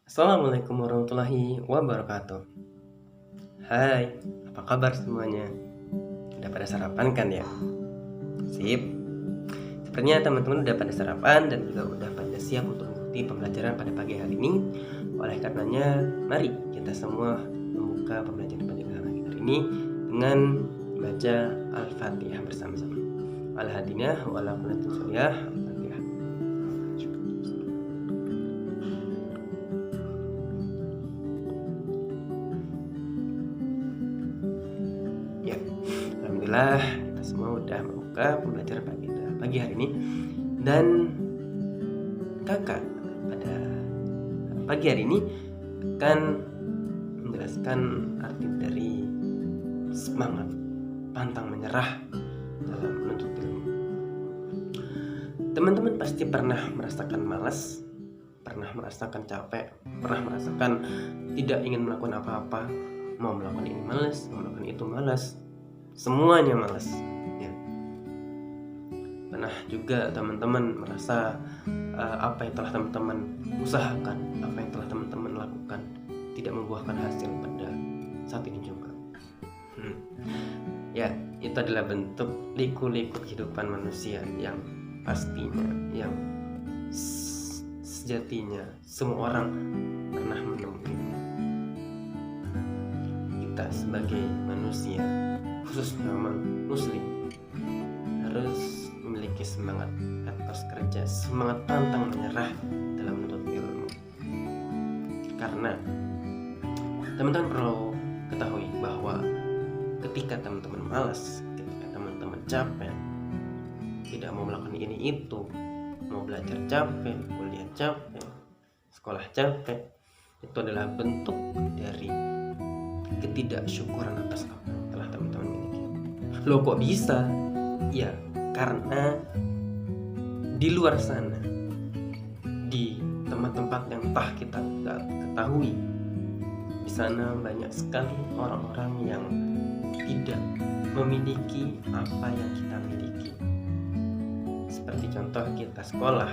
Assalamualaikum warahmatullahi wabarakatuh. Hai, apa kabar semuanya? Udah pada sarapan kan ya? Sip. Sepertinya teman-teman udah pada sarapan dan juga udah pada siap untuk mengikuti pembelajaran pada pagi hari ini. Oleh karenanya, mari kita semua membuka pembelajaran pada pagi hari ini dengan membaca Al-Fatihah bersama-sama. Al-Hadinah wala qunatus sholiyah. Al-Fatihah. Ya, alhamdulillah kita semua udah membuka pembelajaran pagi hari ini. Dan kakak pada pagi hari ini akan menjelaskan arti dari semangat, pantang menyerah dalam menuntut ilmu. Teman-teman pasti pernah merasakan malas, pernah merasakan capek, pernah merasakan tidak ingin melakukan apa-apa. Mau melakukan ini malas, mau melakukan itu malas, semuanya malas ya. Pernah juga teman-teman merasa apa yang telah teman-teman usahakan, apa yang telah teman-teman lakukan tidak membuahkan hasil pada saat ini juga. Ya, itu adalah bentuk liku-liku kehidupan manusia yang pastinya, yang sejatinya semua orang pernah menemuinya. Kita sebagai manusia, khususnya muslim, harus memiliki semangat etos kerja, semangat pantang menyerah dalam menuntut ilmu. Karena teman-teman perlu ketahui bahwa ketika teman-teman malas, ketika teman-teman capek, tidak mau melakukan ini itu, mau belajar capek, kuliah capek, sekolah capek, itu adalah bentuk dari ketidaksyukuran atas apa yang telah teman-teman miliki. Loh kok bisa? Ya, karena di luar sana, di tempat-tempat yang tak kita ketahui, di sana banyak sekali orang-orang yang tidak memiliki apa yang kita miliki. Seperti contoh kita sekolah,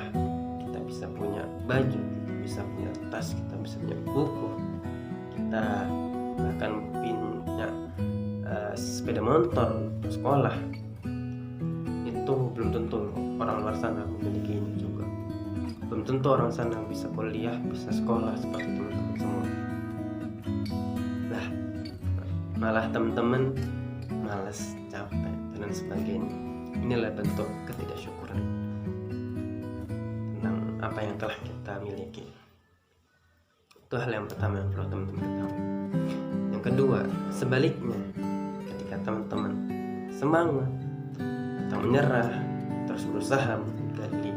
kita bisa punya baju, kita bisa punya tas, kita bisa punya buku, kita bahkan punya sepeda motor untuk sekolah. Itu belum tentu orang luar sana memiliki ini juga. Belum tentu orang sana bisa kuliah, bisa sekolah seperti teman-teman semua. Nah, malah teman-teman malas, capek, dan sebagainya. Inilah bentuk ketidaksyukuran tentang apa yang telah kita miliki. Itu hal yang pertama yang perlu teman-teman ketahui. Yang kedua, sebaliknya, ketika teman-teman semangat, pantang menyerah, terus berusaha menggali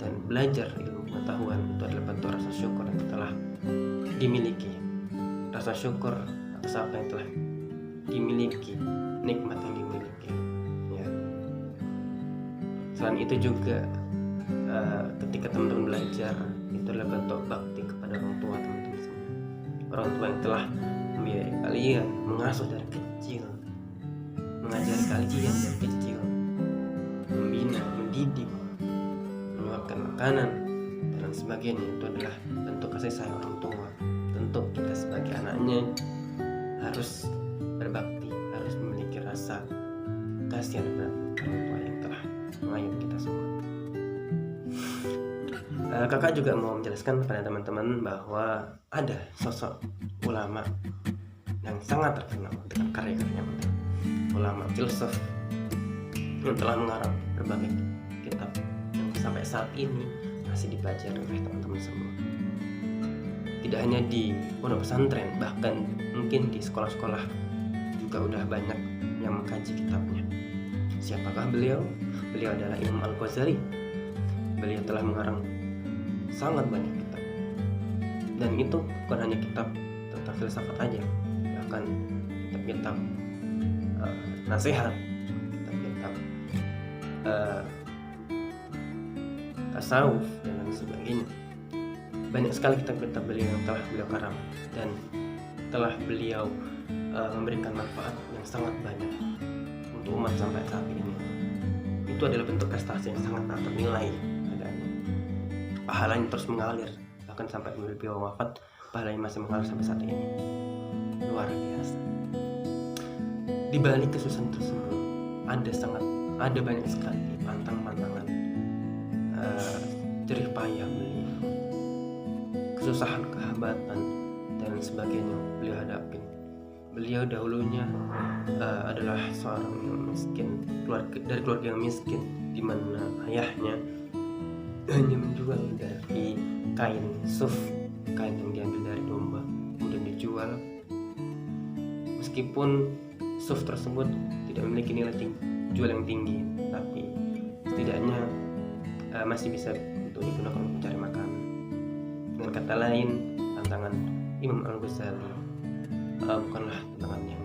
dan belajar ilmu pengetahuan, itu adalah bentuk rasa syukur yang telah dimiliki. Rasa syukur atas apa yang telah dimiliki, nikmat yang dimiliki ya. Selain itu juga ketika teman-teman belajar, itu adalah bentuk bakti kepada orang tua teman-teman semua. Orang tua yang telah membiayai kalian, mengasuh dari kecil, mengajari kalian dari kecil, membina, mendidik, menyuapkan makanan dan sebagainya. Itu adalah bentuk kasih sayang orang tua. Tentu kita sebagai anaknya harus berbakti, harus memiliki rasa kasihan kepada orang tua yang telah mengayomi kita semua. Kakak juga mau menjelaskan kepada teman-teman bahwa ada sosok ulama yang sangat terkenal dengan karya-karyanya, ulama filsuf yang telah mengarang berbagai kitab yang sampai saat ini masih dipelajari oleh teman-teman semua. Tidak hanya di pondok pesantren, bahkan mungkin di sekolah-sekolah juga udah banyak yang mengkaji kitabnya. Siapakah beliau? Beliau adalah Imam Al-Ghazali. Beliau telah mengarang sangat banyak kitab, dan itu bukan hanya kitab tentang filsafat aja, bahkan kitab-kitab nasihat, kitab-kitab tasawuf dan lain sebagainya. Banyak sekali kitab-kitab beliau yang telah beliau karang dan telah beliau memberikan manfaat yang sangat banyak untuk umat sampai saat ini. Itu adalah bentuk prestasi yang sangat tak ternilai adanya. Pahalanya terus mengalir, bahkan sampai beliau wafat kepala yang masih mengalir sampai saat ini. Luar biasa. Di balik kesusahan tersebut ada banyak sekali pantangan, jerih payah beliau, kesusahan, kehambatan dan sebagainya beliau hadapin. Beliau dahulunya adalah seorang yang miskin, dari keluarga yang miskin, di mana ayahnya hanya menjual dari kain suf, kain yang diambil dari domba, kemudian dijual. Meskipun suf tersebut tidak memiliki nilai jual yang tinggi, tapi setidaknya masih bisa untuk digunakan untuk mencari makan. Dengan kata lain, tantangan Imam Al-Ghazali bukanlah tantangan yang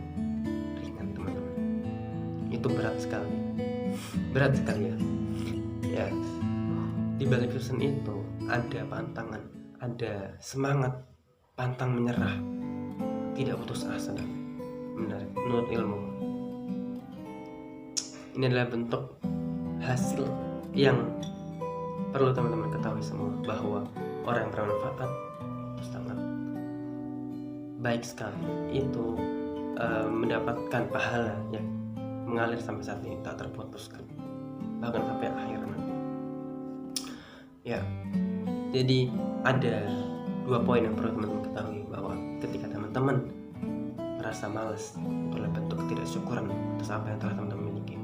ringan, teman-teman. Itu berat sekali ya. Di balik kesusahan itu ada pantangan, ada semangat, pantang menyerah, tidak putus asa dan menuntut ilmu. Ini adalah bentuk hasil yang perlu teman-teman ketahui semua, bahwa orang yang bermanfaat itu sangat baik sekali, itu mendapatkan pahala yang mengalir sampai saat ini, tak terputuskan, bahkan sampai akhir nanti. Ya, jadi ada 2 poin yang perlu teman-teman ketahui, bahwa ketika teman-teman merasa malas, itu adalah bentuk ketidaksyukuran atas apa yang telah teman-teman miliki.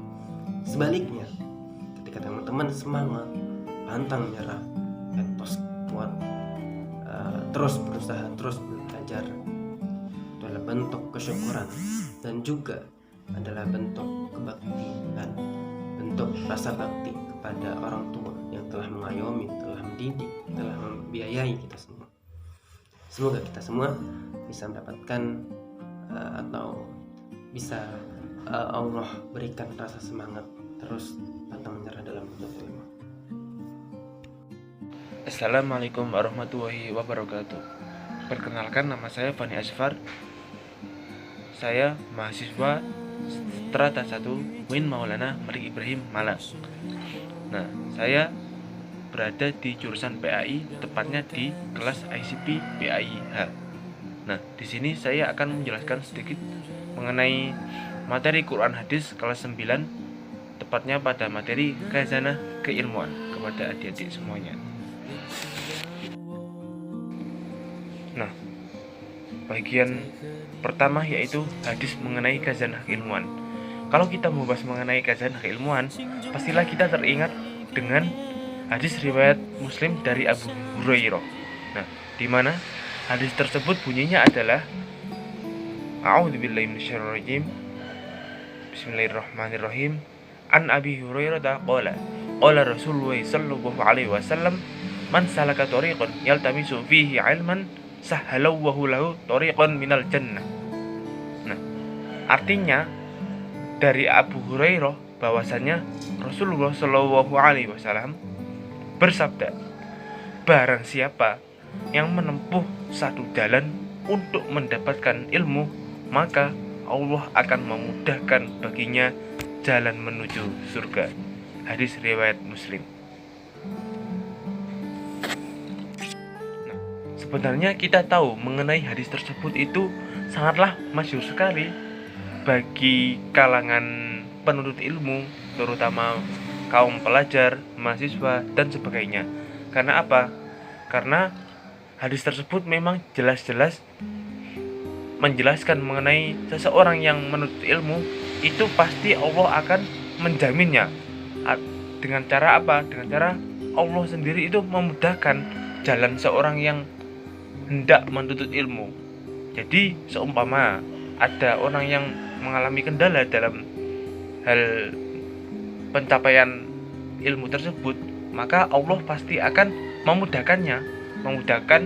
Sebaliknya, ketika teman-teman semangat, pantang menyerah, etos kuat, terus berusaha, terus belajar, itu adalah bentuk kesyukuran dan juga adalah bentuk kebaktian, bentuk rasa bakti kepada orang tua yang telah mengayomi, telah mendidik, telah membiayai kita semua. Semoga kita semua bisa mendapatkan atau bisa Allah berikan rasa semangat, terus pantang menyerah dalam menuntut ilmu. Assalamualaikum warahmatullahi wabarakatuh. Perkenalkan, nama saya Fani Asfar. Saya mahasiswa Strata 1 Win Maulana Malik Ibrahim Malang. Nah, saya berada di jurusan PAI, tepatnya di kelas ICP PAI-H. Nah, di sini saya akan menjelaskan sedikit mengenai materi Quran Hadis kelas 9, tepatnya pada materi khazanah keilmuan kepada adik-adik semuanya. Nah, bagian pertama yaitu hadis mengenai khazanah keilmuan. Kalau kita membahas mengenai khazanah keilmuan, pastilah kita teringat dengan hadis riwayat Muslim dari Abu Hurairah. Nah, di mana hadis tersebut bunyinya adalah A'udzubillahi minasyaitonirrajim. Bismillahirrahmanirrahim. An Abi Hurairah qala qala Rasulullah sallallahu alaihi wasallam, man salaka tariqan yaltamisu fihi ilman sahhalallahu lahu tariqan minal jannah. Nah, artinya dari Abu Hurairah bahwasanya Rasulullah sallallahu alaihi wasallam bersabda, barang siapa yang menempuh satu jalan untuk mendapatkan ilmu, maka Allah akan memudahkan baginya jalan menuju surga. Hadis riwayat Muslim. Nah, sebenarnya kita tahu mengenai hadis tersebut itu sangatlah masyhur sekali bagi kalangan penuntut ilmu, terutama kaum pelajar, mahasiswa, dan sebagainya. Karena apa? Karena hadis tersebut memang jelas-jelas menjelaskan mengenai seseorang yang menuntut ilmu itu pasti Allah akan menjaminnya. Dengan cara apa? Dengan cara Allah sendiri itu memudahkan jalan seorang yang hendak menuntut ilmu. Jadi seumpama ada orang yang mengalami kendala dalam hal pencapaian ilmu tersebut, maka Allah pasti akan memudahkannya, memudahkan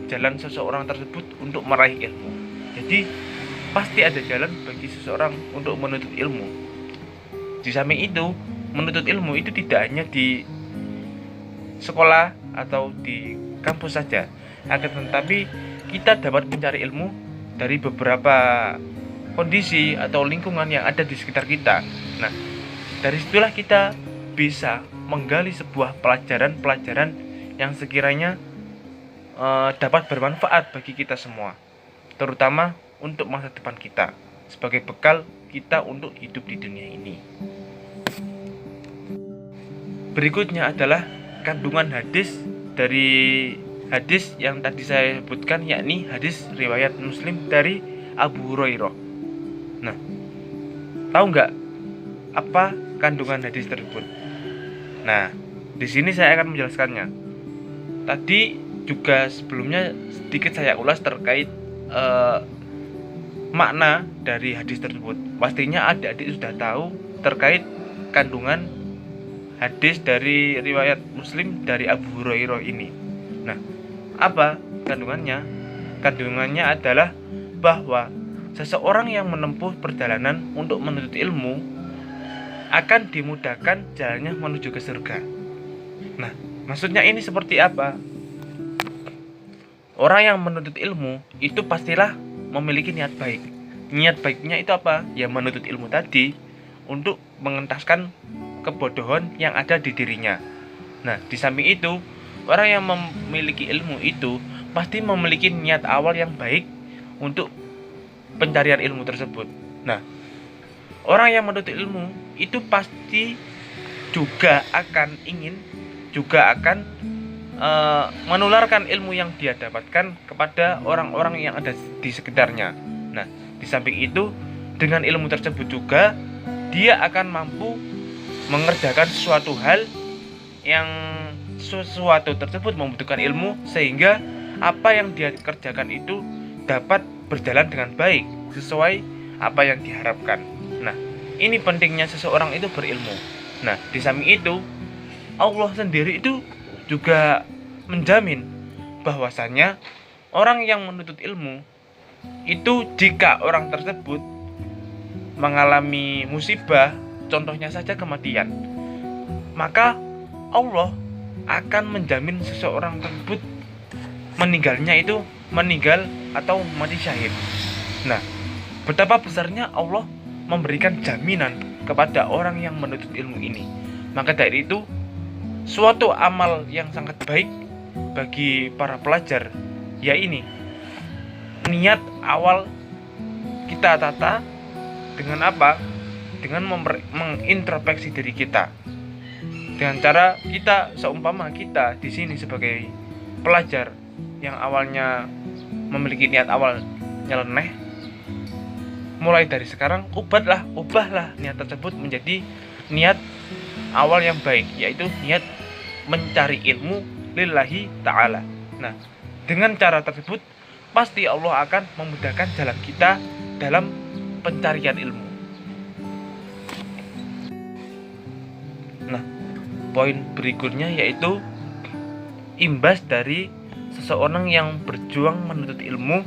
jalan seseorang tersebut untuk meraih ilmu. Jadi pasti ada jalan bagi seseorang untuk menuntut ilmu. Di samping itu, menuntut ilmu itu tidak hanya di sekolah atau di kampus saja, akan tetapi kita dapat mencari ilmu dari beberapa kondisi atau lingkungan yang ada di sekitar kita. Nah, dari situlah kita bisa menggali sebuah pelajaran-pelajaran yang sekiranya dapat bermanfaat bagi kita semua, terutama untuk masa depan kita, sebagai bekal kita untuk hidup di dunia ini. Berikutnya adalah kandungan hadis dari hadis yang tadi saya sebutkan, yakni hadis riwayat Muslim dari Abu Hurairah. Nah, tahu nggak apa kandungan hadis tersebut? Nah, di sini saya akan menjelaskannya. Tadi juga sebelumnya sedikit saya ulas terkait makna dari hadis tersebut. Pastinya adik-adik sudah tahu terkait kandungan hadis dari riwayat Muslim dari Abu Hurairah ini. Nah, apa kandungannya? Kandungannya adalah bahwa seseorang yang menempuh perjalanan untuk menuntut ilmu akan dimudahkan jalannya menuju ke surga. Nah, maksudnya ini seperti apa? Orang yang menuntut ilmu itu pastilah memiliki niat baik. Niat baiknya itu apa? Ya menuntut ilmu tadi untuk mengentaskan kebodohan yang ada di dirinya. Nah, di samping itu, orang yang memiliki ilmu itu pasti memiliki niat awal yang baik untuk pencarian ilmu tersebut. Nah, orang yang menuntut ilmu itu pasti juga akan menularkan ilmu yang dia dapatkan kepada orang-orang yang ada di sekitarnya. Nah, di samping itu, dengan ilmu tersebut juga dia akan mampu mengerjakan sesuatu hal yang sesuatu tersebut membutuhkan ilmu, sehingga apa yang dia kerjakan itu dapat berjalan dengan baik sesuai apa yang diharapkan. Nah, ini pentingnya seseorang itu berilmu. Nah, di samping itu, Allah sendiri itu juga menjamin bahwasannya orang yang menuntut ilmu itu, jika orang tersebut mengalami musibah, contohnya saja kematian, maka Allah akan menjamin seseorang tersebut meninggal atau mati syahid. Nah, betapa besarnya Allah memberikan jaminan kepada orang yang menuntut ilmu ini. Maka dari itu, suatu amal yang sangat baik bagi para pelajar, ya ini niat awal kita tata dengan apa? Dengan mengintrospeksi diri kita. Dengan cara kita, seumpama kita di sini sebagai pelajar yang awalnya memiliki niat awal nyeleneh, mulai dari sekarang ubahlah niat tersebut menjadi niat awal yang baik, yaitu niat mencari ilmu lillahi ta'ala. Nah, dengan cara tersebut pasti Allah akan memudahkan jalan kita dalam pencarian ilmu. Nah, poin berikutnya yaitu imbas dari seseorang yang berjuang menuntut ilmu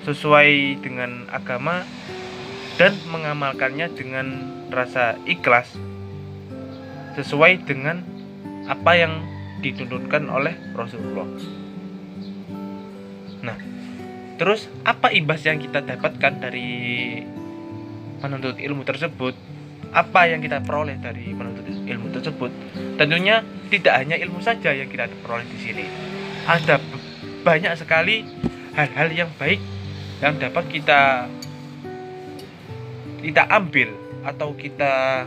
sesuai dengan agama dan mengamalkannya dengan rasa ikhlas sesuai dengan apa yang dituntutkan oleh Rasulullah. Nah, terus apa imbas yang kita dapatkan dari menuntut ilmu tersebut? Apa yang kita peroleh dari menuntut ilmu tersebut? Tentunya tidak hanya ilmu saja yang kita peroleh di sini. Ada banyak sekali hal-hal yang baik yang dapat kita ambil atau kita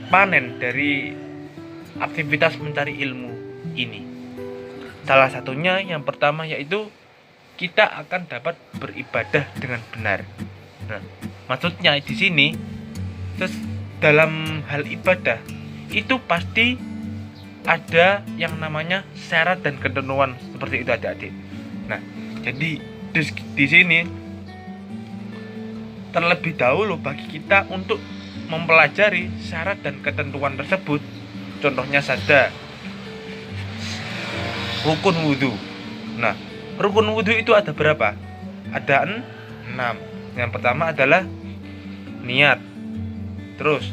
panen dari aktivitas mencari ilmu ini. Salah satunya yang pertama yaitu kita akan dapat beribadah dengan benar. Nah, maksudnya di sini dalam hal ibadah itu pasti ada yang namanya syarat dan ketentuan seperti itu adik-adik. Nah, jadi di sini terlebih dahulu bagi kita untuk mempelajari syarat dan ketentuan tersebut. Contohnya saja rukun wudhu. Nah, rukun wudhu itu ada berapa? Ada 6. Yang pertama adalah niat. Terus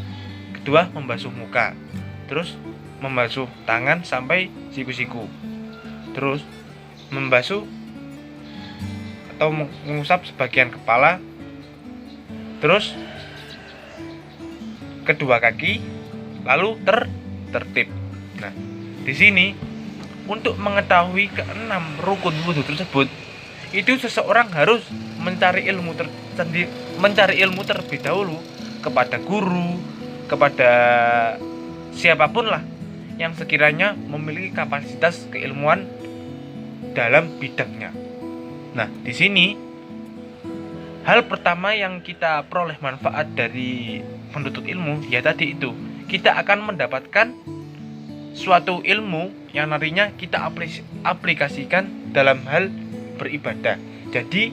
kedua membasuh muka. Terus membasuh tangan sampai siku-siku. Terus membasuh atau mengusap sebagian kepala. Terus kedua kaki, lalu tertib. Nah, di sini untuk mengetahui keenam rukun wudhu tersebut, itu seseorang harus mencari ilmu terlebih dahulu kepada guru, kepada siapapun lah yang sekiranya memiliki kapasitas keilmuan dalam bidangnya. Nah, di sini hal pertama yang kita peroleh manfaat dari menuntut ilmu ya tadi itu, kita akan mendapatkan suatu ilmu yang nantinya kita aplikasikan dalam hal beribadah. Jadi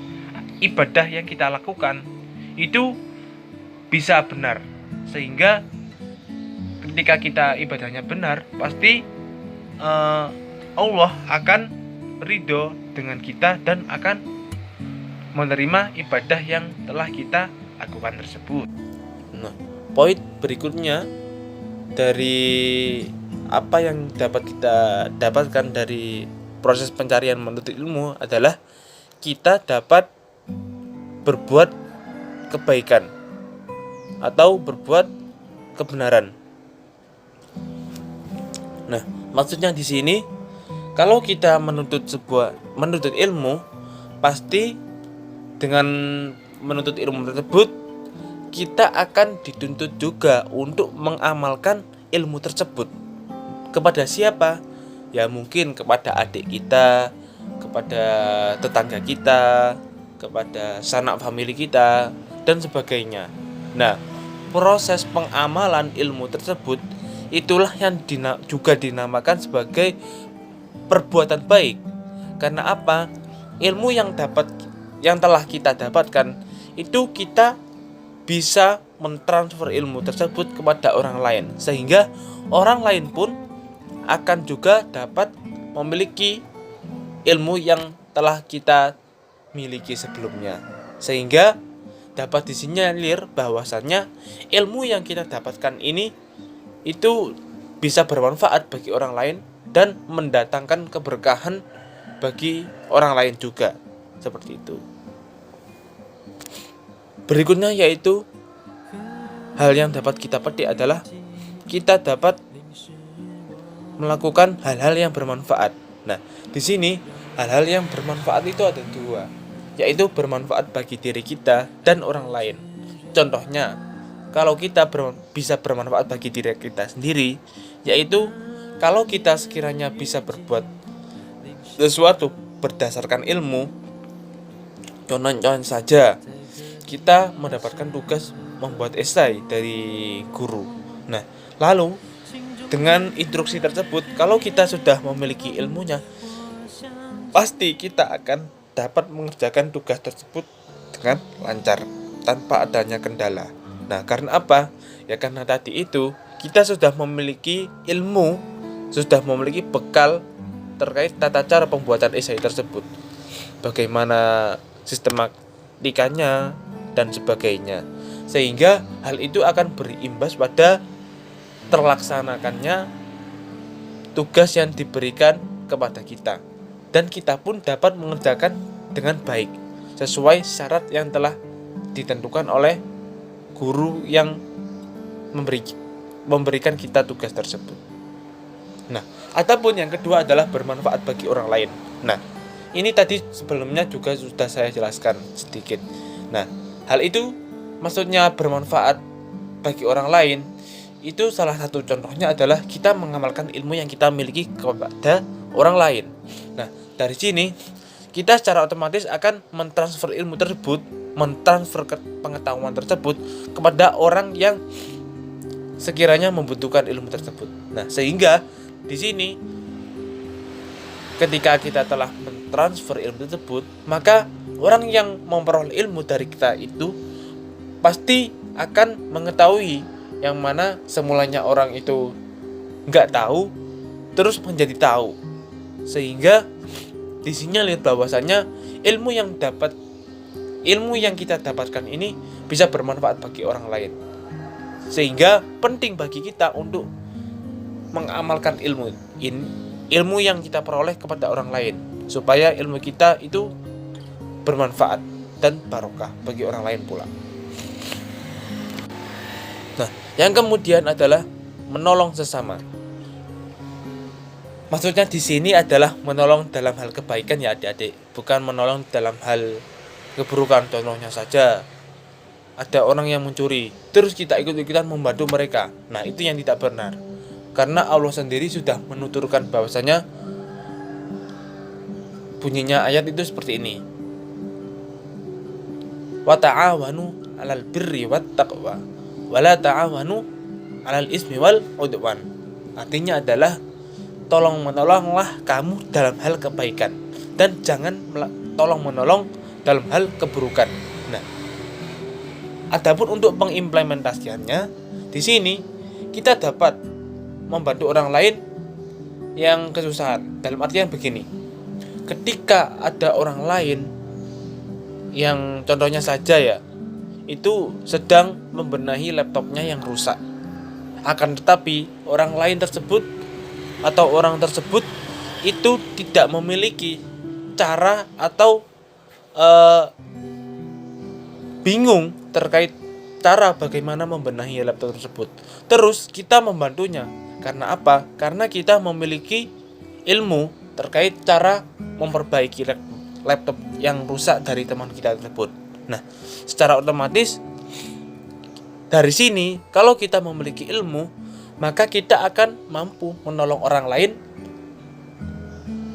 ibadah yang kita lakukan itu bisa benar, sehingga ketika kita ibadahnya benar, pasti Allah akan ridho dengan kita dan akan menerima ibadah yang telah kita lakukan tersebut. Nah, poin berikutnya dari apa yang dapat kita dapatkan dari proses pencarian menuntut ilmu adalah kita dapat berbuat kebaikan atau berbuat kebenaran. Nah, maksudnya di sini kalau kita menuntut ilmu, pasti dengan menuntut ilmu tersebut kita akan dituntut juga untuk mengamalkan ilmu tersebut. Kepada siapa? Ya mungkin kepada adik kita, kepada tetangga kita, kepada sanak famili kita, dan sebagainya. Nah, proses pengamalan ilmu tersebut itulah yang juga dinamakan sebagai perbuatan baik. Karena apa? Ilmu yang telah kita dapatkan itu kita bisa mentransfer ilmu tersebut kepada orang lain, sehingga orang lain pun akan juga dapat memiliki ilmu yang telah kita miliki sebelumnya, sehingga dapat disinyalir bahwasannya ilmu yang kita dapatkan ini itu bisa bermanfaat bagi orang lain dan mendatangkan keberkahan bagi orang lain juga, seperti itu. Berikutnya yaitu hal yang dapat kita petik adalah kita dapat melakukan hal-hal yang bermanfaat. Nah, di sini hal-hal yang bermanfaat itu ada dua, yaitu bermanfaat bagi diri kita dan orang lain. Contohnya, kalau kita bisa bermanfaat bagi diri kita sendiri, yaitu kalau kita sekiranya bisa berbuat sesuatu berdasarkan ilmu. Contoh saja, kita mendapatkan tugas membuat esai dari guru. Nah, lalu dengan instruksi tersebut, kalau kita sudah memiliki ilmunya, pasti kita akan dapat mengerjakan tugas tersebut dengan lancar tanpa adanya kendala. Nah, karena apa? Ya karena tadi itu kita sudah memiliki ilmu, sudah memiliki bekal terkait tata cara pembuatan esai tersebut, bagaimana sistematikanya dan sebagainya, sehingga hal itu akan berimbas pada terlaksanakannya tugas yang diberikan kepada kita, dan kita pun dapat mengerjakan dengan baik sesuai syarat yang telah ditentukan oleh guru yang memberikan kita tugas tersebut. Nah, ataupun yang kedua adalah bermanfaat bagi orang lain. Nah, ini tadi sebelumnya juga sudah saya jelaskan sedikit. Nah, hal itu maksudnya bermanfaat bagi orang lain, itu salah satu contohnya adalah kita mengamalkan ilmu yang kita miliki kepada orang lain. Nah, dari sini kita secara otomatis akan mentransfer ilmu tersebut, mentransfer pengetahuan tersebut kepada orang yang sekiranya membutuhkan ilmu tersebut. Nah, sehingga di sini ketika kita telah mentransfer ilmu tersebut, maka orang yang memperoleh ilmu dari kita itu pasti akan mengetahui yang mana semulanya orang itu nggak tahu terus menjadi tahu, sehingga disinyalir bahwasannya ilmu yang kita dapatkan ini bisa bermanfaat bagi orang lain, sehingga penting bagi kita untuk mengamalkan ilmu yang kita peroleh kepada orang lain, supaya ilmu kita itu bermanfaat dan barokah bagi orang lain pula. Nah, yang kemudian adalah menolong sesama. Maksudnya di sini adalah menolong dalam hal kebaikan ya adik-adik, bukan menolong dalam hal keburukan. Contohnya saja ada orang yang mencuri, terus kita ikut-ikutan membantu mereka. Nah, itu yang tidak benar. Karena Allah sendiri sudah menuturkan bahwasanya bunyinya ayat itu seperti ini. Wa ta'awanu 'alal birri wat taqwa wa la ta'awanu 'alal ismi wal 'udwan. Artinya adalah tolong menolonglah kamu dalam hal kebaikan dan jangan tolong menolong dalam hal keburukan. Nah, adapun untuk pengimplementasiannya di sini kita dapat membantu orang lain yang kesusahan. Dalam artian begini, ketika ada orang lain yang contohnya saja ya, itu sedang membenahi laptopnya yang rusak, akan tetapi orang lain tersebut atau orang tersebut itu tidak memiliki cara atau bingung terkait cara bagaimana membenahi laptop tersebut. Terus kita membantunya. Karena apa? Karena kita memiliki ilmu terkait cara memperbaiki laptop yang rusak dari teman kita tersebut. Nah, secara otomatis dari sini kalau kita memiliki ilmu, maka kita akan mampu menolong orang lain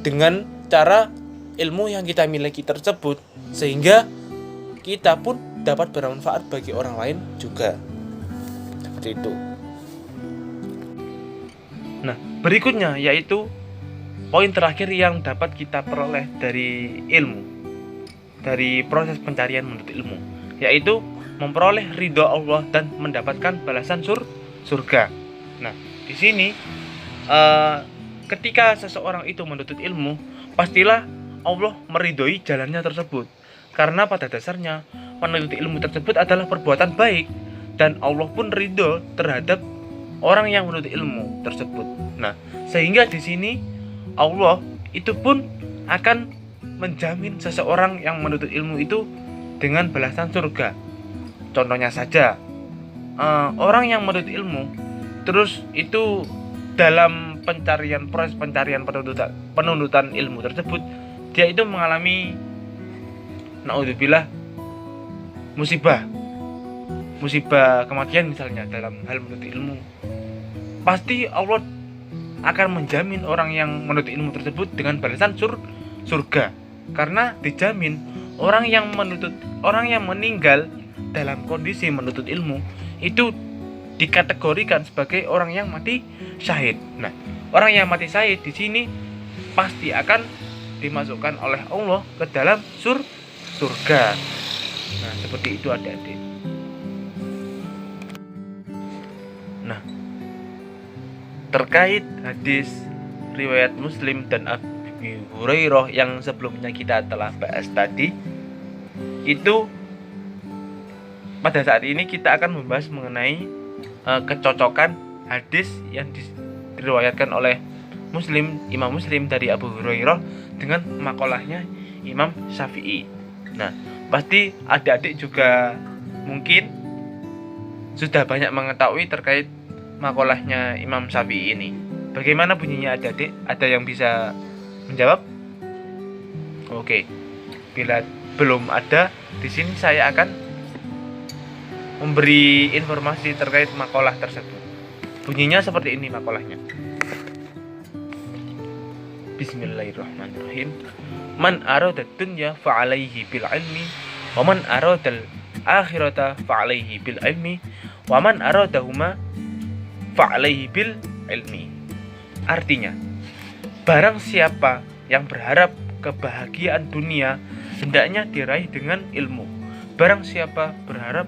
dengan cara ilmu yang kita miliki tersebut, sehingga kita pun dapat bermanfaat bagi orang lain juga. Seperti itu. Nah, berikutnya yaitu poin terakhir yang dapat kita peroleh dari ilmu, dari proses pencarian menuntut ilmu, yaitu memperoleh ridho Allah dan mendapatkan balasan surga. Nah, di sini ketika seseorang itu menuntut ilmu, pastilah Allah meridhoi jalannya tersebut. Karena pada dasarnya menuntut ilmu tersebut adalah perbuatan baik dan Allah pun ridho terhadap orang yang menuntut ilmu tersebut. Nah, sehingga di sini Allah itu pun akan menjamin seseorang yang menuntut ilmu itu dengan balasan surga. Contohnya saja, orang yang menuntut ilmu terus itu dalam proses pencarian penuntutan ilmu tersebut, dia itu mengalami naudzubillah musibah kematian misalnya dalam hal menuntut ilmu. Pasti Allah akan menjamin orang yang menuntut ilmu tersebut dengan balasan surga. Karena dijamin orang yang meninggal dalam kondisi menuntut ilmu itu dikategorikan sebagai orang yang mati syahid. Nah, orang yang mati syahid di sini pasti akan dimasukkan oleh Allah ke dalam surga. Nah, seperti itu adik-adik. Nah, terkait hadis riwayat Muslim dan Abi Hurairah yang sebelumnya kita telah bahas tadi, itu pada saat ini kita akan membahas mengenai kecocokan hadis yang diriwayatkan oleh Imam Muslim dari Abu Hurairah dengan makolahnya Imam Syafi'i. Nah, pasti adik-adik juga mungkin sudah banyak mengetahui terkait makolahnya Imam Syafi'i ini. Bagaimana bunyinya adik-adik? Ada yang bisa menjawab? Oke. Bila belum ada, di sini saya akan memberi informasi terkait makalah tersebut. Bunyinya seperti ini makalahnya. Bismillahirrahmanirrahim. Man arada dunya fa'alaihi bil ilmi wa man arada al-akhirata fa'alaihi bil ilmi wa man aradahuma fa'alaihi bil ilmi. Artinya, barang siapa yang berharap kebahagiaan dunia hendaknya diraih dengan ilmu. Barang siapa berharap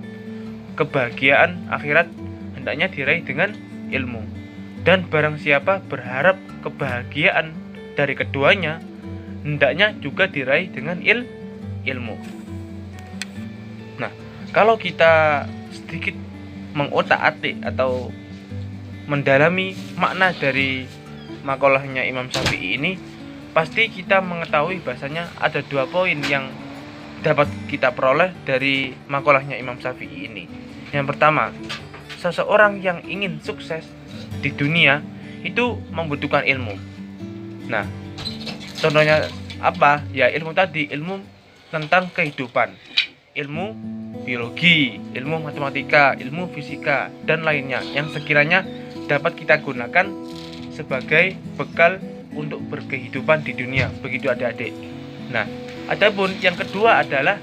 kebahagiaan akhirat hendaknya diraih dengan ilmu. Dan barang siapa berharap kebahagiaan dari keduanya hendaknya juga diraih dengan ilmu. Nah, kalau kita sedikit mengotak-atik atau mendalami makna dari makalahnya Imam Syafi'i ini, pasti kita mengetahui bahasanya ada 2 poin yang dapat kita peroleh dari makalahnya Imam Syafi'i ini. Yang pertama, seseorang yang ingin sukses di dunia itu membutuhkan ilmu. Nah, contohnya apa? Ya ilmu tadi, ilmu tentang kehidupan, ilmu biologi, ilmu matematika, ilmu fisika, dan lainnya yang sekiranya dapat kita gunakan sebagai bekal untuk berkehidupan di dunia. Begitu adik-adik. Nah, adapun yang kedua adalah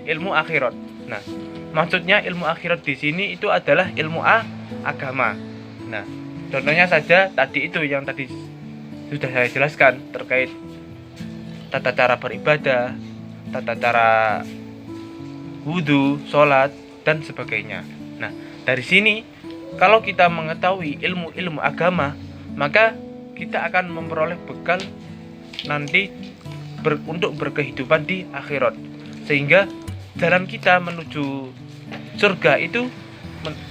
ilmu akhirat. Nah, maksudnya ilmu akhirat di sini itu adalah ilmu agama. Nah, contohnya saja tadi itu yang tadi sudah saya jelaskan terkait tata cara beribadah, tata cara wudhu, sholat, dan sebagainya. Nah, dari sini kalau kita mengetahui ilmu-ilmu agama, maka kita akan memperoleh bekal nanti untuk berkehidupan di akhirat, sehingga jalan kita menuju surga itu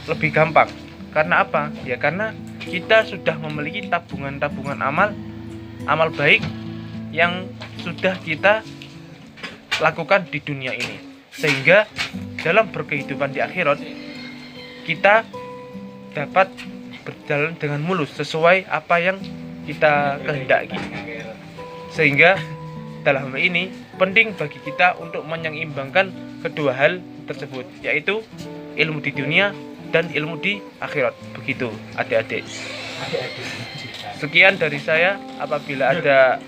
lebih gampang. Karena apa? Ya karena kita sudah memiliki tabungan-tabungan amal baik yang sudah kita lakukan di dunia ini, sehingga dalam berkehidupan di akhirat kita dapat berjalan dengan mulus sesuai apa yang kita kehendaki. Sehingga dalam hal ini penting bagi kita untuk menyeimbangkan kedua hal tersebut, yaitu ilmu di dunia dan ilmu di akhirat. Begitu adik-adik. Sekian dari saya. Apabila ada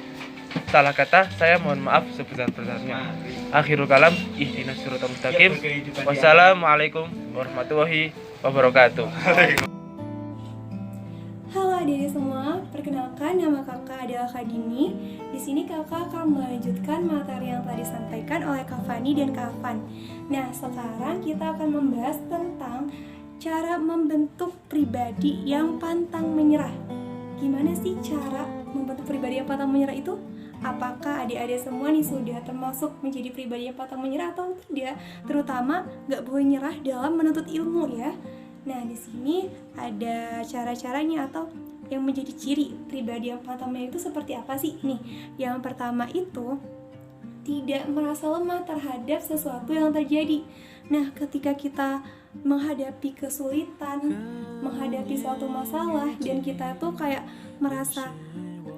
salah kata, saya mohon maaf sebesar-besarnya. Akhirul kalam, ihdinas siratal mustaqim. Wassalamualaikum warahmatullahi wabarakatuh. Halo adik-adik semua, perkenalkan nama kakak adalah Kak Dini. Di sini kakak akan melanjutkan materi yang telah disampaikan oleh Kak Fani dan Kak Afan. Nah, sekarang kita akan membahas tentang cara membentuk pribadi yang pantang menyerah. Gimana sih cara membentuk pribadi yang pantang menyerah itu? Apakah adik-adik semua nih sudah termasuk menjadi pribadi yang pantang menyerah atau tidak? Terutama nggak boleh nyerah dalam menuntut ilmu ya. Nah, di sini ada cara-caranya atau yang menjadi ciri pribadi yang pantang menyerah itu seperti apa sih? Nih, yang pertama itu tidak merasa lemah terhadap sesuatu yang terjadi. Nah, ketika kita menghadapi kesulitan, menghadapi suatu masalah, dan kita tuh kayak merasa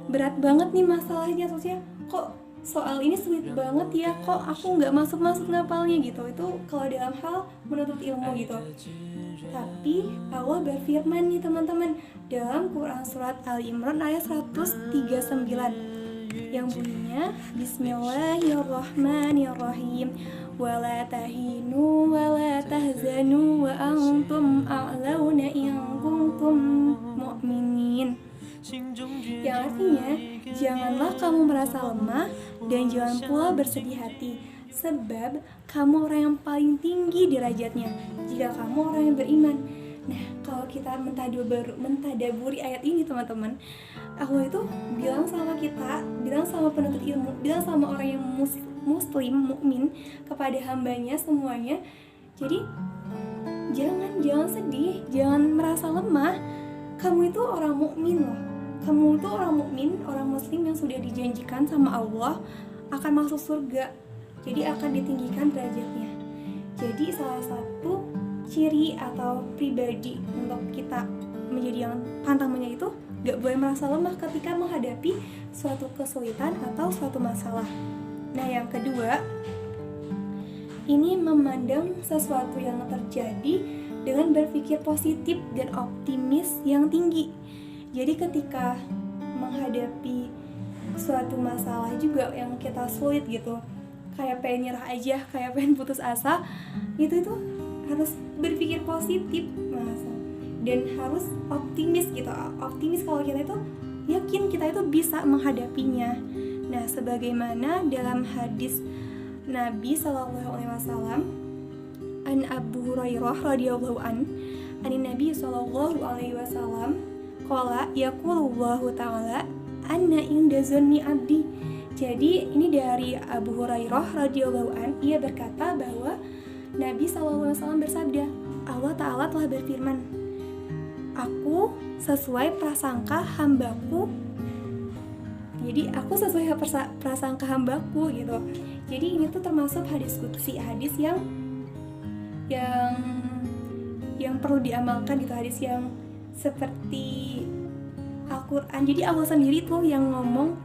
berat banget nih masalahnya, terusnya kok soal ini sulit banget ya, kok aku nggak masuk ngapalnya gitu. Itu kalau dalam hal menuntut ilmu gitu. Tapi Allah berfirman nih teman-teman dalam Quran surat Ali Imran ayat 139 yang bunyinya Bismillahirrahmanirrahim wala tahinu wala tahzanu wa antum a'launa in kuntum mu'minin, yang artinya janganlah kamu merasa lemah dan jangan pula bersedih hati, sebab kamu orang yang paling tinggi derajatnya jika kamu orang yang beriman. Nah, kalau kita mentadaburi ayat ini teman-teman, Allah itu bilang sama kita, bilang sama penuntut ilmu, bilang sama orang yang muslim, mukmin kepada hambanya semuanya. Jadi jangan sedih, jangan merasa lemah. Kamu itu orang mukmin loh. Kamu itu orang mukmin, orang muslim yang sudah dijanjikan sama Allah akan masuk surga. Jadi akan ditinggikan derajatnya. Jadi salah satu ciri atau pribadi untuk kita menjadi yang pantang menyerah itu gak boleh merasa lemah ketika menghadapi suatu kesulitan atau suatu masalah. Nah, yang kedua, ini memandang sesuatu yang terjadi dengan berpikir positif dan optimis yang tinggi. Jadi ketika menghadapi suatu masalah juga yang kita sulit gitu, kayak pengen nyerah aja, kayak pengen putus asa, itu harus berpikir positif dan harus optimis gitu. Optimis kalau kita itu yakin kita itu bisa menghadapinya. Nah, sebagaimana dalam hadis Nabi SAW an Abu Hurairah radhiyallahu an Nabi SAW qala yaqulullahu ta'ala anna inda zanni abdi. Jadi ini dari Abu Hurairah radhiyallahu an, ia berkata bahwa Nabi SAW bersabda, Allah Ta'ala telah berfirman, aku sesuai prasangka hambaku. Jadi aku sesuai prasangka hambaku gitu. Jadi ini tuh termasuk hadis qudsi, hadis yang perlu diamalkan gitu, hadis yang seperti Al-Quran. Jadi Allah sendiri tuh yang ngomong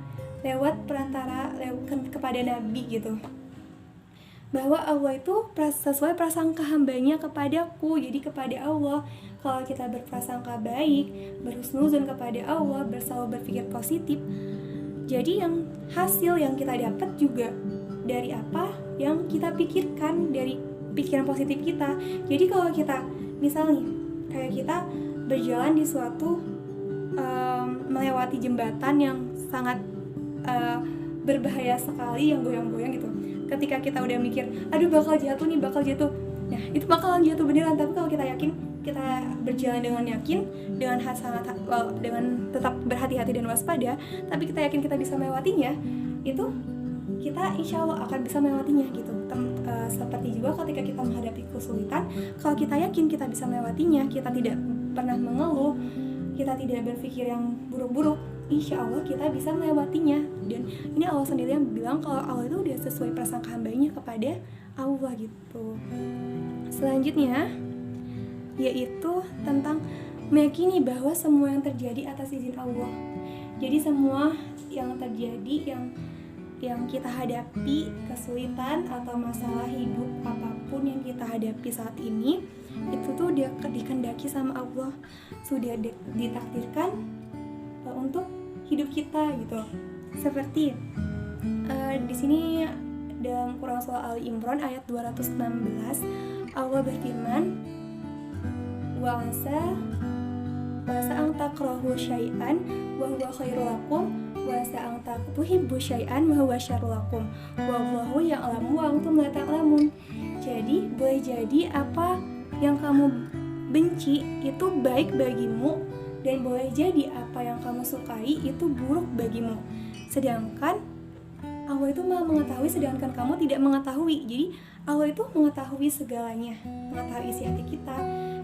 lewat perantara kepada Nabi gitu, bahwa Allah itu sesuai prasangka hambanya kepadaku. Jadi kepada Allah, kalau kita berprasangka baik, berhusnuzon kepada Allah, selalu berpikir positif, jadi yang hasil yang kita dapat juga dari apa yang kita pikirkan, dari pikiran positif kita. Jadi kalau kita misalnya kayak kita berjalan di suatu melewati jembatan yang sangat berbahaya sekali, yang goyang-goyang gitu, ketika kita udah mikir aduh bakal jatuh nih, bakal jatuh, nah itu bakalan jatuh beneran. Tapi kalau kita yakin, kita berjalan dengan yakin, dengan dengan tetap berhati-hati dan waspada, tapi kita yakin kita bisa melewatinya, itu kita insya Allah akan bisa melewatinya gitu. Seperti juga ketika kita menghadapi kesulitan, kalau kita yakin kita bisa melewatinya, kita tidak pernah mengeluh, kita tidak berpikir yang buruk-buruk, insya Allah kita bisa melewatinya. Dan ini Allah sendiri yang bilang kalau Allah itu udah sesuai prasangka hambanya kepada Allah gitu. Selanjutnya yaitu tentang meyakini bahwa semua yang terjadi atas izin Allah. Jadi semua yang terjadi, yang kita hadapi, kesulitan atau masalah hidup apapun yang kita hadapi saat ini, itu tuh dia dikehendaki sama Allah, sudah ditakdirkan untuk hidup kita gitu. Seperti di sini dalam Quran surah Ali Imran ayat 216, Allah berfirman, wa asa ang takrahu syai'an wa huwa khairul lakum wa asa ang tuhibbu syai'an wa huwa syarrul lakum wallahu ya'lamu wa antum la ta'lamun. Jadi boleh jadi apa yang kamu benci itu baik bagimu, dan boleh jadi apa yang kamu sukai itu buruk bagimu. Sedangkan Allah itu maha mengetahui, sedangkan kamu tidak mengetahui. Jadi Allah itu mengetahui segalanya, mengetahui isi hati kita.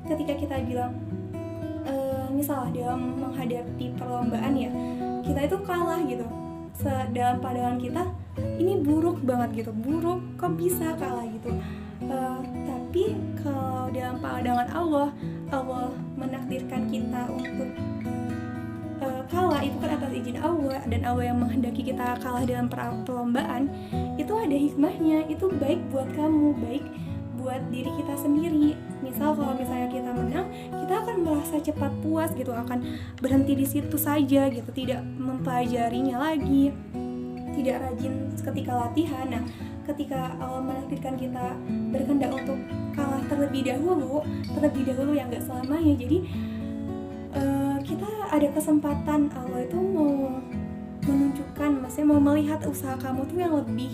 Ketika kita bilang misalnya dalam menghadapi perlombaan ya, kita itu kalah gitu, dalam pandangan kita ini buruk banget gitu, buruk, kok bisa kalah gitu. Tapi kalau dalam pandangan Allah menakdirkan kita untuk kalah, itu kan atas izin Allah, dan Allah yang menghendaki kita kalah dalam perlombaan, itu ada hikmahnya, itu baik buat kamu, baik buat diri kita sendiri. Misal kalau misalnya kita menang, kita akan merasa cepat puas gitu, akan berhenti di situ saja gitu, tidak mempelajarinya lagi, tidak rajin ketika latihan. Nah, ketika Allah menakdirkan kita berkehendak untuk kalah terlebih dahulu yang gak selamanya, jadi kita ada kesempatan, Allah itu mau menunjukkan, maksudnya mau melihat usaha kamu tuh yang lebih,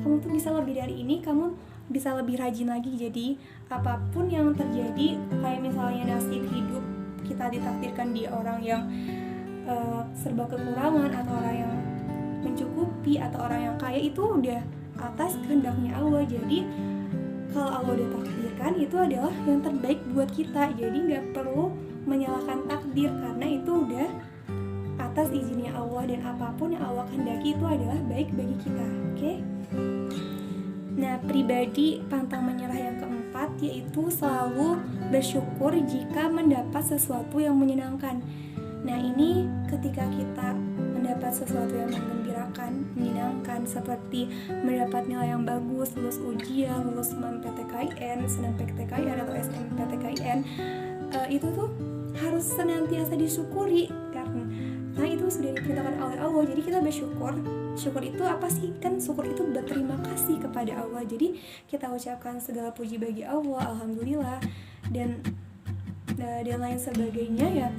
kamu tuh bisa lebih dari ini, kamu bisa lebih rajin lagi. Jadi apapun yang terjadi, kayak misalnya nasib hidup kita ditakdirkan di orang yang serba kekurangan, atau orang yang mencukupi, atau orang yang kaya, itu udah atas kehendaknya Allah. Jadi kalau Allah udah takdirkan, itu adalah yang terbaik buat kita. Jadi gak perlu menyalahkan takdir, karena itu udah atas izinnya Allah, dan apapun yang Allah kehendaki itu adalah baik bagi kita. Oke? Nah, pribadi pantang menyerah yang keempat yaitu selalu bersyukur jika mendapat sesuatu yang menyenangkan. Nah, ini ketika kita mendapat sesuatu yang menggembirakan, menyenangkan, seperti mendapat nilai yang bagus, lulus ujian, lulus SNMPTKIN, atau SNMPTKIN, itu tuh harus senantiasa disyukuri, karena itu sudah diperintahkan oleh Allah. Jadi kita bersyukur. Syukur itu apa sih? Kan syukur itu berterima kasih kepada Allah. Jadi kita ucapkan segala puji bagi Allah, alhamdulillah, dan lain sebagainya ya.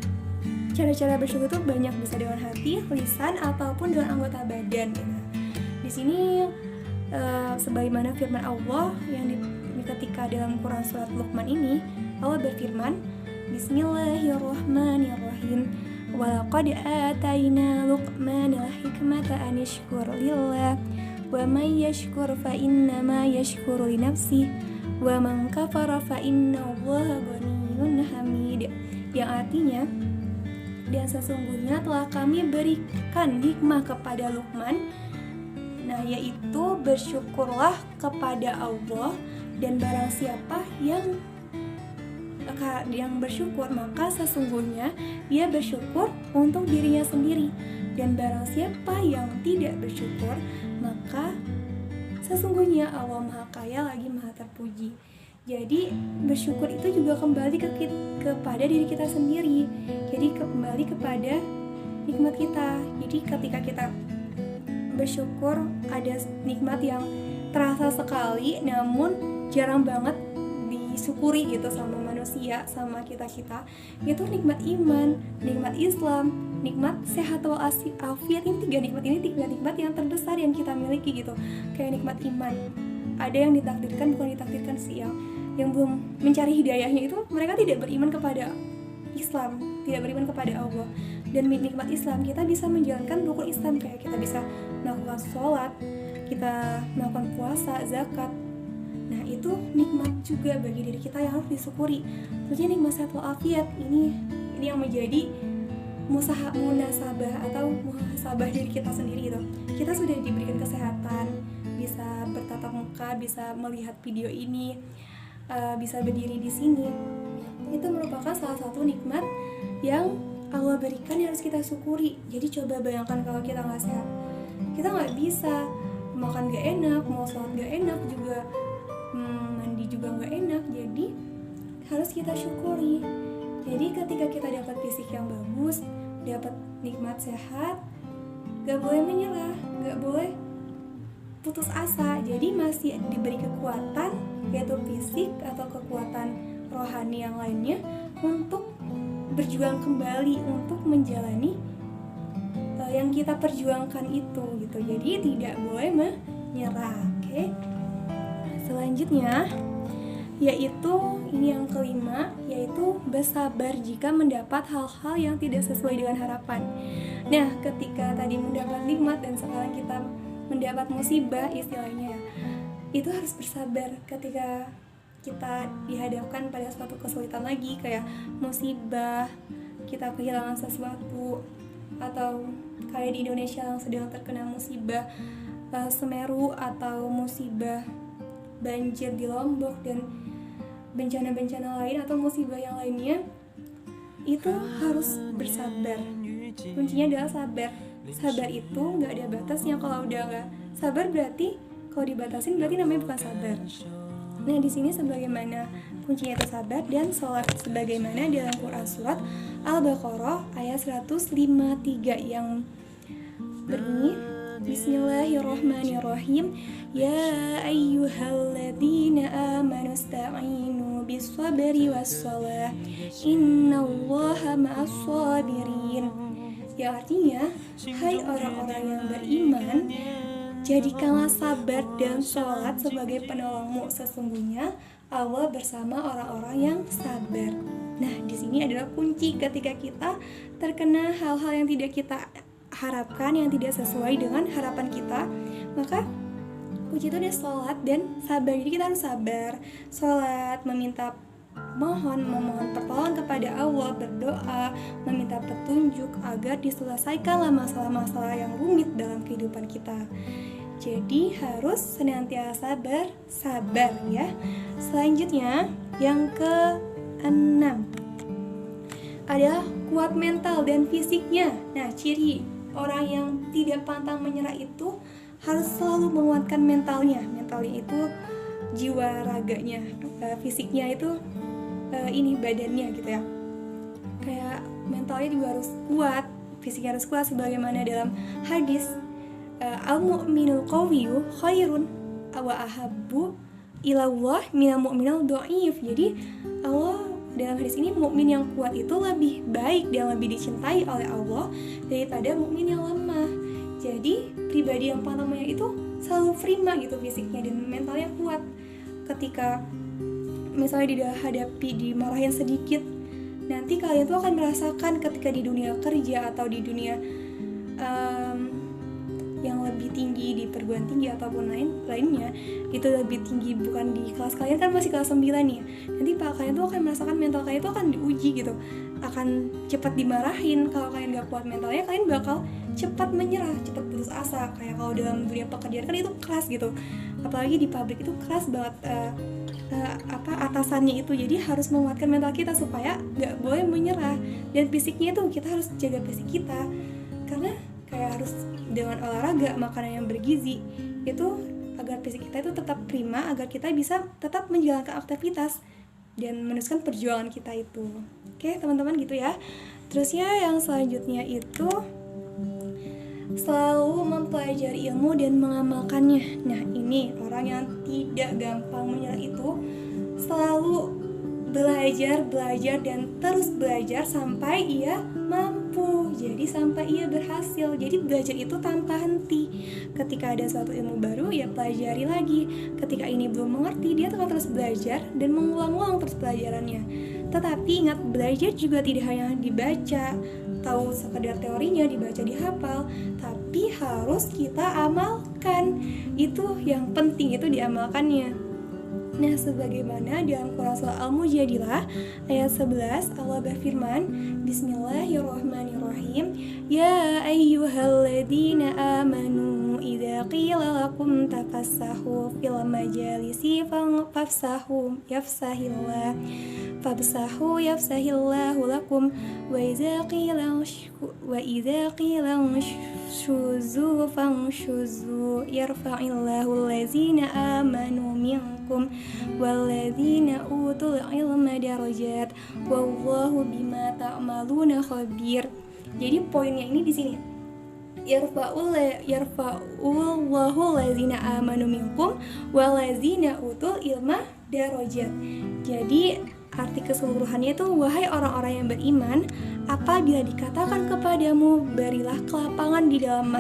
Cara-cara bersyukur itu banyak, bisa dengan hati, lisan, ataupun dengan anggota badan. Nah, di sini sebagaimana firman Allah yang ketika dalam Quran surat Luqman ini, Allah berfirman, Bismillahirrahmanirrahim. Walaqad atayna Luqmana al-hikmata an yashkur lillah wa man yashkur fa innama yashkuru li nafsihi wa man kafara fa innallaha ghaniyyun hamid. Yang artinya, dan sesungguhnya telah kami berikan hikmah kepada Luqman, nah yaitu bersyukurlah kepada Allah, dan barang siapa yang bersyukur, maka sesungguhnya dia bersyukur untuk dirinya sendiri. Dan barang siapa yang tidak bersyukur, maka sesungguhnya Allah Maha Kaya lagi Maha Terpuji. Jadi bersyukur itu juga kembali kepada diri kita sendiri. Jadi kembali kepada nikmat kita. Jadi ketika kita bersyukur, ada nikmat yang terasa sekali namun jarang banget disyukuri gitu sama manusia, sama kita-kita. Itu nikmat iman, nikmat Islam, nikmat sehat walafiat. Ini tiga nikmat yang terbesar yang kita miliki gitu. Kayak nikmat iman, ada yang ditakdirkan, bukan ditakdirkan sih, yang belum mencari hidayahnya itu mereka tidak beriman kepada Islam, tidak beriman kepada Allah. Dan nikmat Islam, kita bisa menjalankan rukun Islam, kayak kita bisa melakukan sholat, kita melakukan puasa, zakat. Nah itu nikmat juga bagi diri kita yang harus disyukuri. Tentunya nikmat sehat walafiat ini yang menjadi munasabah atau muhasabah diri kita sendiri gitu. Kita sudah diberikan kesehatan, bisa bertatap muka, bisa melihat video ini, bisa berdiri di sini. Itu merupakan salah satu nikmat yang Allah berikan yang harus kita syukuri. Jadi coba bayangkan kalau kita nggak sehat, kita nggak bisa makan nggak enak, mau sholat nggak enak juga, mandi juga nggak enak. Jadi harus kita syukuri. Jadi ketika kita dapat fisik yang bagus, dapat nikmat sehat, nggak boleh menyerah, nggak boleh putus asa. Jadi masih diberi kekuatan, yaitu fisik atau kekuatan rohani yang lainnya, untuk berjuang kembali, untuk menjalani yang kita perjuangkan itu gitu. Jadi tidak boleh menyerah. Oke. Selanjutnya yaitu ini yang kelima, yaitu bersabar jika mendapat hal-hal yang tidak sesuai dengan harapan. Nah, ketika tadi mendapat nikmat dan sekarang kita mendapat musibah istilahnya, itu harus bersabar. Ketika kita dihadapkan pada suatu kesulitan lagi, kayak musibah, kita kehilangan sesuatu, atau kayak di Indonesia yang sedang terkena musibah Semeru, atau musibah banjir di Lombok dan bencana-bencana lain atau musibah yang lainnya, itu harus bersabar. Kuncinya adalah sabar. Sabar itu nggak ada batasnya. Kalau udah nggak sabar berarti, kalau dibatasin berarti namanya bukan sabar. Nah di sini sebagaimana kuncinya itu sabar dan sholat, sebagaimana dalam Quran surat Al-Baqarah ayat 153 yang berbunyi, Bismillahirrahmanirrahim, Ya ayyuhalladzina amanu sta'inu bis-sabri was-shalah, innallaha ma'as-sabirin. Ya artinya, hai orang-orang yang beriman, jadikanlah sabar dan sholat sebagai penolongmu. Sesungguhnya Allah bersama orang-orang yang sabar. Nah, di sini adalah kunci ketika kita terkena hal-hal yang tidak kita harapkan, yang tidak sesuai dengan harapan kita, maka kunci itu adalah sholat dan sabar. Jadi kita harus sabar, sholat, memohon pertolongan kepada Allah, berdoa, meminta petunjuk agar diselesaikanlah masalah-masalah yang rumit dalam kehidupan kita. Jadi harus senantiasa bersabar ya. Selanjutnya yang ke-6 adalah kuat mental dan fisiknya. Nah, ciri orang yang tidak pantang menyerah itu harus selalu menguatkan mentalnya. Mentalnya itu jiwa raganya, fisiknya itu ini badannya gitu ya. Kayak mentalnya juga harus kuat, fisiknya harus kuat, sebagaimana dalam hadis al-mu'minul qawiyyu khairun wa ahabbu ilallah minal mu'minal dhaif. Jadi Allah dalam hadis ini, mukmin yang kuat itu lebih baik dan lebih dicintai oleh Allah daripada mukmin yang lemah. Jadi pribadi yang pantang menyerah itu selalu prima gitu fisiknya dan mentalnya kuat. Ketika misalnya dihadapi, dimarahin sedikit, nanti kalian tuh akan merasakan ketika di dunia kerja atau di dunia yang lebih tinggi, di perguruan tinggi ataupun lainnya, itu lebih tinggi, bukan di kelas kalian kan masih kelas 9 nih. Nanti kalian tuh akan merasakan mental kalian tuh akan diuji gitu, akan cepat dimarahin. Kalau kalian gak kuat mentalnya, kalian bakal cepat menyerah, cepat putus asa. Kayak kalau dalam dunia pekerjaan kan itu keras gitu, apalagi di pabrik itu keras banget atasannya itu. Jadi harus menguatkan mental kita supaya gak boleh menyerah. Dan fisiknya itu kita harus jaga fisik kita, karena kayak harus dengan olahraga, makanan yang bergizi, itu agar fisik kita itu tetap prima, agar kita bisa tetap menjalankan aktivitas dan meneruskan perjuangan kita itu. Oke teman-teman, gitu ya. Terusnya yang selanjutnya itu selalu mempelajari ilmu dan mengamalkannya. Nah ini orang yang tidak gampang menyerah itu selalu belajar dan terus belajar sampai ia mampu. Jadi sampai ia berhasil. Jadi belajar itu tanpa henti. Ketika ada suatu ilmu baru, ya pelajari lagi. Ketika ini belum mengerti, dia akan terus belajar dan mengulang-ulang terus pelajarannya. Tetapi ingat, belajar juga tidak hanya dibaca, tahu sekedar teorinya, dibaca, dihafal, tapi harus kita amalkan. Itu yang penting, itu diamalkannya. Nah, sebagaimana dalam Quran surah Al-Mujadilah ayat 11, Allah berfirman, Bismillahirrahmanirrahim, Ya ayyuhalladzina amanu idza qila lakum tafassahu fil majalisi fafsahu yafsahillahu lakum wa idza qila shuzu fanshuzu yarfa'illahu allazina amanu minkum walladzina utul ilma darajat wallahu bima ta'maluna khabir. Jadi poinnya ini di sini. Yarfa'ullahu allazina amanu minkum walladzina utul ilma darajat. Jadi arti keseluruhannya itu, wahai orang-orang yang beriman, apabila dikatakan kepadamu berilah kelapangan di dalam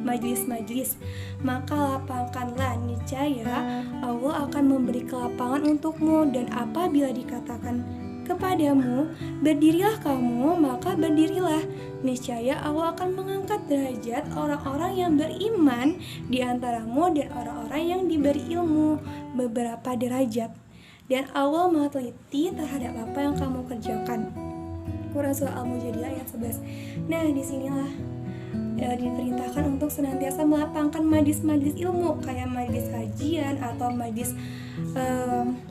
majlis-majlis, maka lapangkanlah, niscaya Allah akan memberi kelapangan untukmu. Dan apabila dikatakan kepadamu berdirilah kamu, maka berdirilah, niscaya Allah akan mengangkat derajat orang-orang yang beriman di antaramu dan orang-orang yang diberi ilmu beberapa derajat. Dan Allah Maha teliti terhadap apa yang kamu kerjakan. Quran surah Al-Mujadilah ayat 11. Nah, disinilah diperintahkan untuk senantiasa melapangkan majlis-majlis ilmu, kayak majlis kajian atau majlis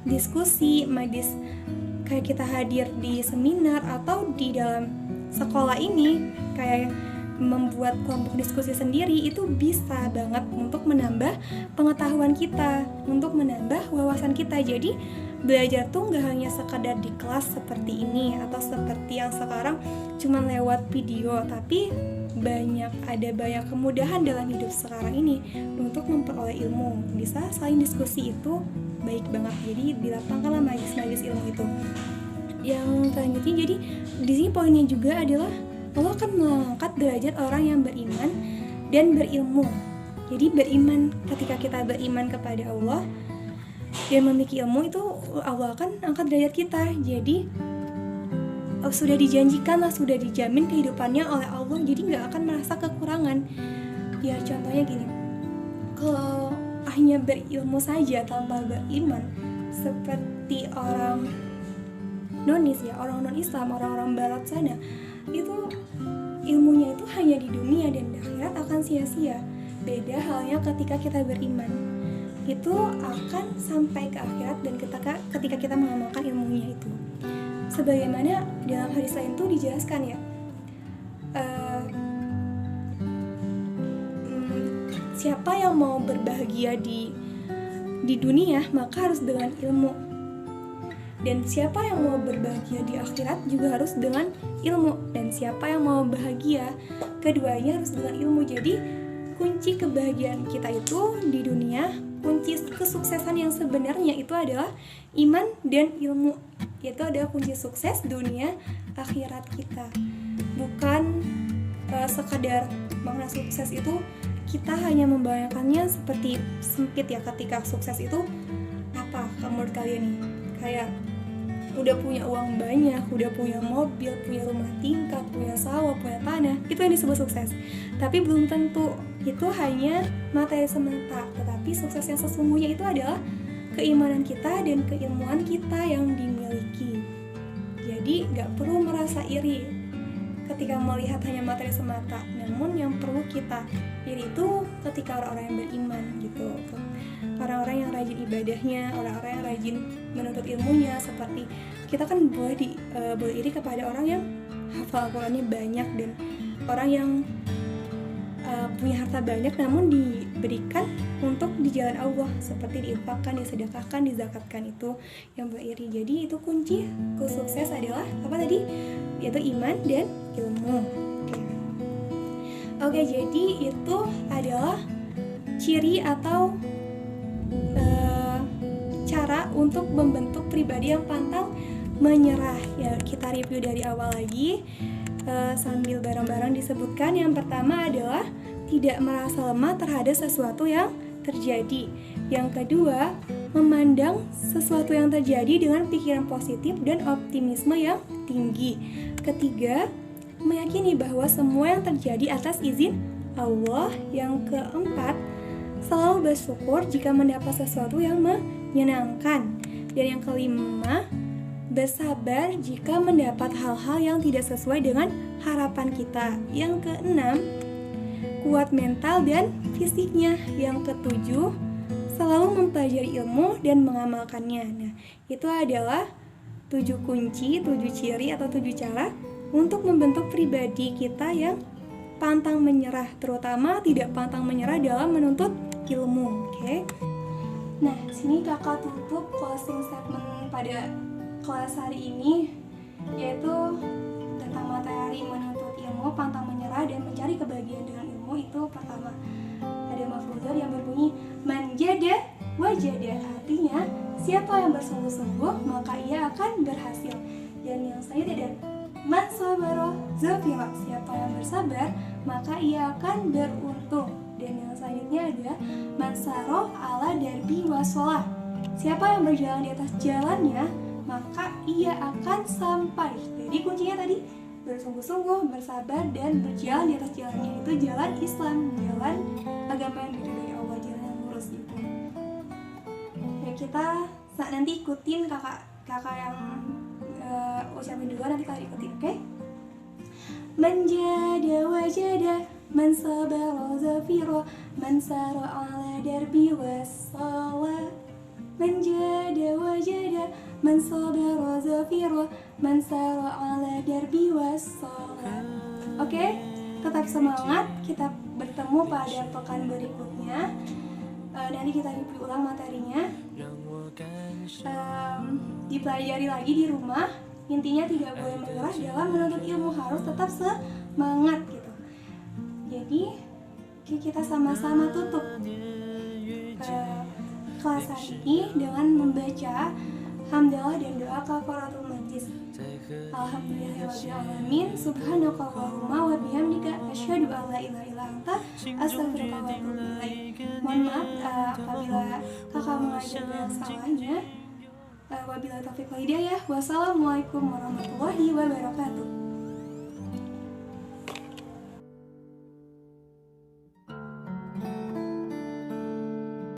diskusi, majlis kayak kita hadir di seminar atau di dalam sekolah ini, kayak membuat kelompok diskusi sendiri. Itu bisa banget untuk menambah pengetahuan kita, untuk menambah wawasan kita. Jadi belajar tuh gak hanya sekadar di kelas seperti ini atau seperti yang sekarang cuman lewat video, tapi ada banyak kemudahan dalam hidup sekarang ini untuk memperoleh ilmu. Bisa saling diskusi, itu baik banget. Jadi dilapangkanlah majlis-majlis ilmu itu. Yang selanjutnya, jadi di sini poinnya juga adalah Allah akan mengangkat derajat orang yang beriman dan berilmu. Jadi beriman, ketika kita beriman kepada Allah dan memiliki ilmu, itu Allah akan angkat derajat kita. Jadi sudah dijanjikan lah, sudah dijamin kehidupannya oleh Allah. Jadi gak akan merasa kekurangan. Ya contohnya gini, kalau hanya berilmu saja tanpa beriman, seperti orang nonis ya, orang non-Islam, orang-orang barat sana, itu ilmunya itu hanya di dunia dan di akhirat akan sia-sia. Beda halnya ketika kita beriman, itu akan sampai ke akhirat dan ketika kita mengamalkan ilmunya itu. Sebagaimana dalam hadis lain itu dijelaskan ya, siapa yang mau berbahagia di dunia maka harus dengan ilmu, dan siapa yang mau berbahagia di akhirat juga harus dengan ilmu, dan siapa yang mau bahagia keduanya harus dengan ilmu. Jadi kunci kebahagiaan kita itu di dunia, kunci kesuksesan yang sebenarnya itu adalah iman dan ilmu. Itu adalah kunci sukses dunia akhirat kita. Bukan sekadar makna sukses itu kita hanya membayangkannya seperti sempit ya. Ketika sukses itu apa menurut kalian nih? Kayak udah punya uang banyak, udah punya mobil, punya rumah tingkat, punya sawah, punya tanah, itu yang disebut sukses. Tapi belum tentu, itu hanya materi semata. Tetapi sukses yang sesungguhnya itu adalah keimanan kita dan keilmuan kita yang dimiliki. Jadi gak perlu merasa iri ketika melihat hanya materi semata. Namun yang perlu kita iri itu ketika orang-orang yang beriman gitu, orang-orang yang rajin ibadahnya, orang-orang yang rajin menuntut ilmunya. Seperti kita kan boleh iri kepada orang yang hafal Al-Qurannya banyak dan orang yang punya harta banyak namun diberikan untuk di jalan Allah, seperti diinfakkan, disedekahkan, dizakatkan, itu yang beriri. Jadi itu kunci sukses adalah apa tadi? Yaitu iman dan ilmu. Oke, jadi itu adalah ciri atau cara untuk membentuk pribadi yang pantang menyerah. Ya, kita review dari awal lagi sambil bareng-bareng disebutkan. Yang pertama adalah tidak merasa lemah terhadap sesuatu yang terjadi. Yang kedua, memandang sesuatu yang terjadi dengan pikiran positif dan optimisme yang tinggi. Ketiga, meyakini bahwa semua yang terjadi atas izin Allah. Yang keempat, selalu bersyukur jika mendapat sesuatu yang menyenangkan. Dan yang kelima, bersabar jika mendapat hal-hal yang tidak sesuai dengan harapan kita. Yang keenam, kuat mental dan fisiknya. Yang ketujuh, selalu mempelajari ilmu dan mengamalkannya. Nah, itu adalah 7 kunci, 7 ciri atau 7 cara untuk membentuk pribadi kita yang pantang menyerah, terutama tidak pantang menyerah dalam menuntut ilmu. Oke. Nah, sini kakak tutup closing statement pada kelas hari ini, yaitu tentang materi menuntut ilmu, pantang menyerah dan mencari kebahagiaan dengan ilmu. Itu pertama, ada maf'ul yang berbunyi manjada wajada, artinya siapa yang bersungguh-sungguh maka ia akan berhasil. Dan yang selanjutnya ada man sabara zafira, siapa yang bersabar maka ia akan beruntung. Dan yang selanjutnya ada man saro ala darbi wasolah, siapa yang berjalan di atas jalannya maka ia akan sampai. Jadi kuncinya tadi bersungguh-sungguh, bersabar, dan berjalan di atas jalannya. Itu jalan Islam, jalan agama yang diridhoi Allah, jalan yang lurus itu. Ya, kita nanti ikutin kakak yang ucapin dulu, nanti kalian ikutin, oke? Menjada wajada man sabara zafira man sara ala darbi wassala. Menjada wajada man sabara zafira man sara ala darbi wassala. Oke, tetap semangat. Kita bertemu pada pekan berikutnya. Nanti kita review ulang materinya. Dipelajari lagi di rumah. Intinya tidak boleh menyerah dalam menuntut ilmu, harus tetap semangat gitu. Jadi kita sama-sama tutup kelas hari ini dengan membaca hamdalah dan doa kafaratul majlis. Alhamdulillahirabbil alamin, subhanakallahumma wa bihamdika asyhadu an la ilaha illa anta astaghfiruka wa atubu ilaik. Mohon maaf apabila kakak mengajar yang salahnya. Wabillahi taufiq wal hidayah. Wassalamualaikum warahmatullahi wabarakatuh.